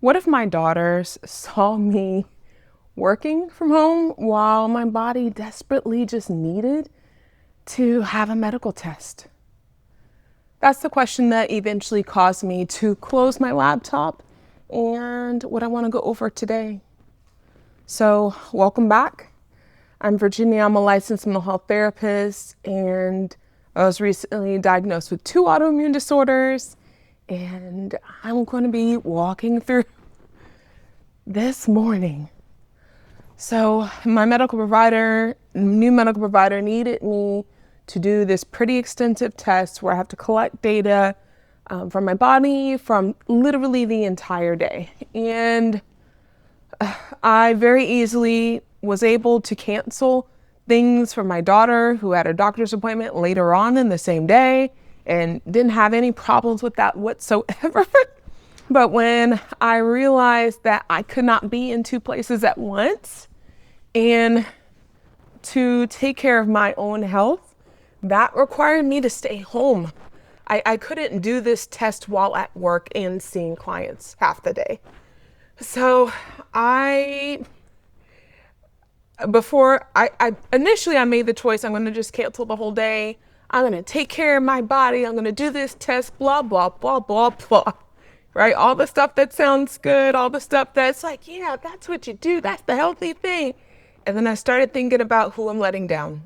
What if my daughters saw me working from home while my body desperately just needed to have a medical test? That's the question that eventually caused me to close my laptop and what I want to go over today. So, welcome back. I'm Virginia. I'm a licensed mental health therapist, and I was recently diagnosed with 2 autoimmune disorders, and I'm going to be walking through this morning. So my new medical provider needed me to do this pretty extensive test where I have to collect data from my body from literally the entire day. And I very easily was able to cancel things for my daughter who had a doctor's appointment later on in the same day and didn't have any problems with that whatsoever. But when I realized that I could not be in two places at once and to take care of my own health, that required me to stay home. I couldn't do this test while at work and seeing clients half the day. So initially I made the choice, I'm going to just cancel the whole day. I'm going to take care of my body. I'm going to do this test, blah, blah, blah, blah, blah. Right? All the stuff that sounds good, all the stuff that's like, yeah, that's what you do. That's the healthy thing. And then I started thinking about who I'm letting down.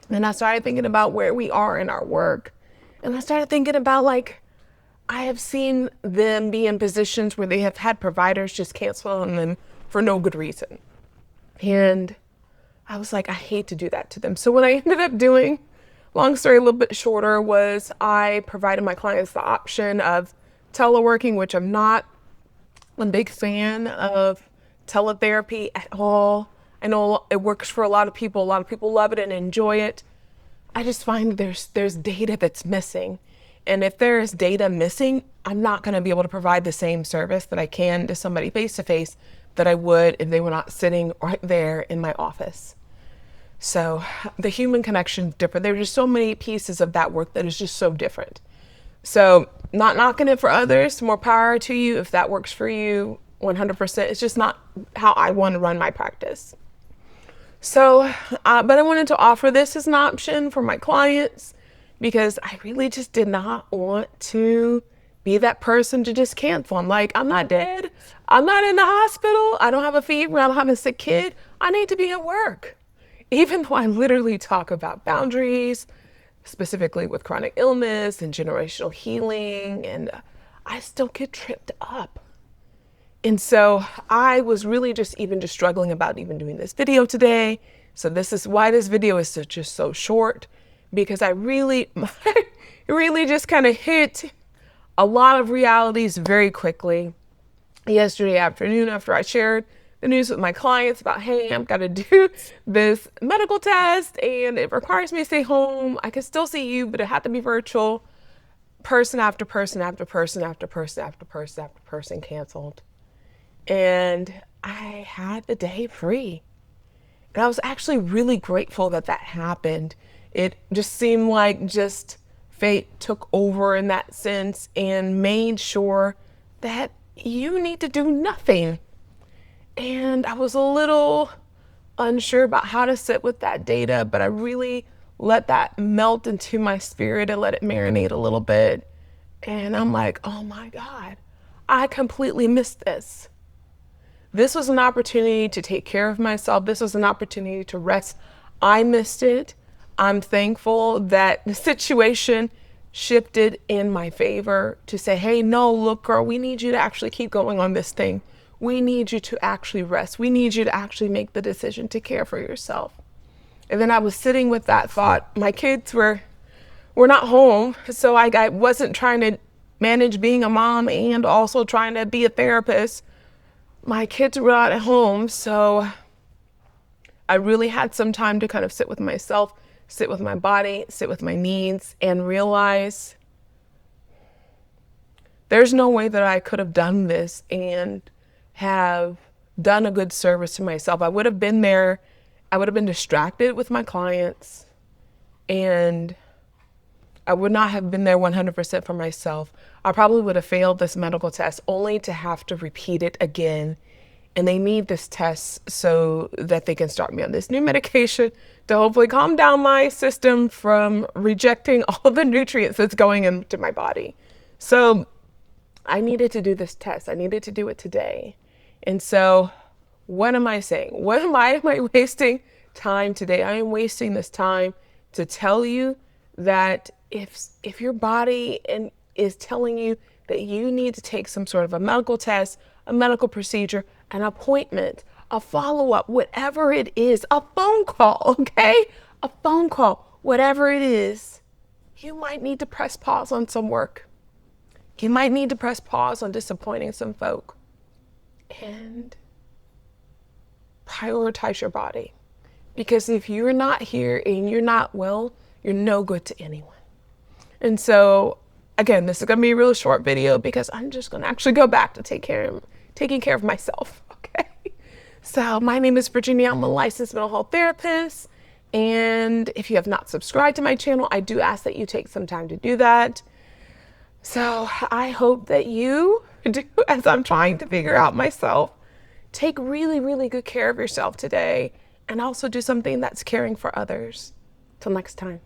And I started thinking about where we are in our work. And I started thinking about I have seen them be in positions where they have had providers just cancel on them for no good reason. And I was like, I hate to do that to them. So what I ended up doing, long story a little bit shorter, was I provided my clients the option of teleworking, which I'm not a big fan of teletherapy at all. I know it works for a lot of people. A lot of people love it and enjoy it. I just find there's data that's missing. And if there is data missing, I'm not going to be able to provide the same service that I can to somebody face to face that I would if they were not sitting right there in my office. So the human connection is different. There are just so many pieces of that work that is just so different. So not knocking it for others, more power to you if that works for you 100%. It's just not how I want to run my practice. So, but I wanted to offer this as an option for my clients because I really just did not want to be that person to just cancel. I'm like, I'm not dead. I'm not in the hospital. I don't have a fever. I don't have a sick kid. I need to be at work. Even though I literally talk about boundaries, specifically with chronic illness and generational healing, and I still get tripped up. And so I was really just struggling about even doing this video today. So this is why this video is just so short, because I really, really just kind of hit a lot of realities very quickly yesterday afternoon after I shared the news with my clients about, hey, I'm going to do this medical test and it requires me to stay home. I can still see you, but it had to be virtual. Person after person after person after person after person after person canceled. And I had the day free. And I was actually really grateful that that happened. It just seemed like just fate took over in that sense and made sure that you need to do nothing. And I was a little unsure about how to sit with that data, but I really let that melt into my spirit and let it marinate a little bit. And I'm like, oh my God, I completely missed this. This was an opportunity to take care of myself. This was an opportunity to rest. I missed it. I'm thankful that the situation shifted in my favor to say, hey, no, look, girl, we need you to actually keep going on this thing. We need you to actually rest. We need you to actually make the decision to care for yourself. And then I was sitting with that thought. My kids were not home, so I wasn't trying to manage being a mom and also trying to be a therapist. My kids were not at home, so I really had some time to kind of sit with myself, sit with my body, sit with my needs, and realize there's no way that I could have done this and have done a good service to myself. I would have been there. I would have been distracted with my clients and I would not have been there 100% for myself. I probably would have failed this medical test only to have to repeat it again. And they need this test so that they can start me on this new medication to hopefully calm down my system from rejecting all the nutrients that's going into my body. So I needed to do this test. I needed to do it today. And so what am I saying? Why am I wasting time today? I am wasting this time to tell you that if your body is telling you that you need to take some sort of a medical test, a medical procedure, an appointment, a follow-up, whatever it is, a phone call, okay? A phone call, whatever it is, you might need to press pause on some work. You might need to press pause on disappointing some folk and prioritize your body. Because if you're not here and you're not well, you're no good to anyone. And so, again, this is going to be a really short video because I'm just going to actually go back to taking care of myself, okay? So my name is Virginia. I'm a licensed mental health therapist. And if you have not subscribed to my channel, I do ask that you take some time to do that. So I hope that you do, as I'm trying to figure out myself, take really, really good care of yourself today and also do something that's caring for others. Till next time.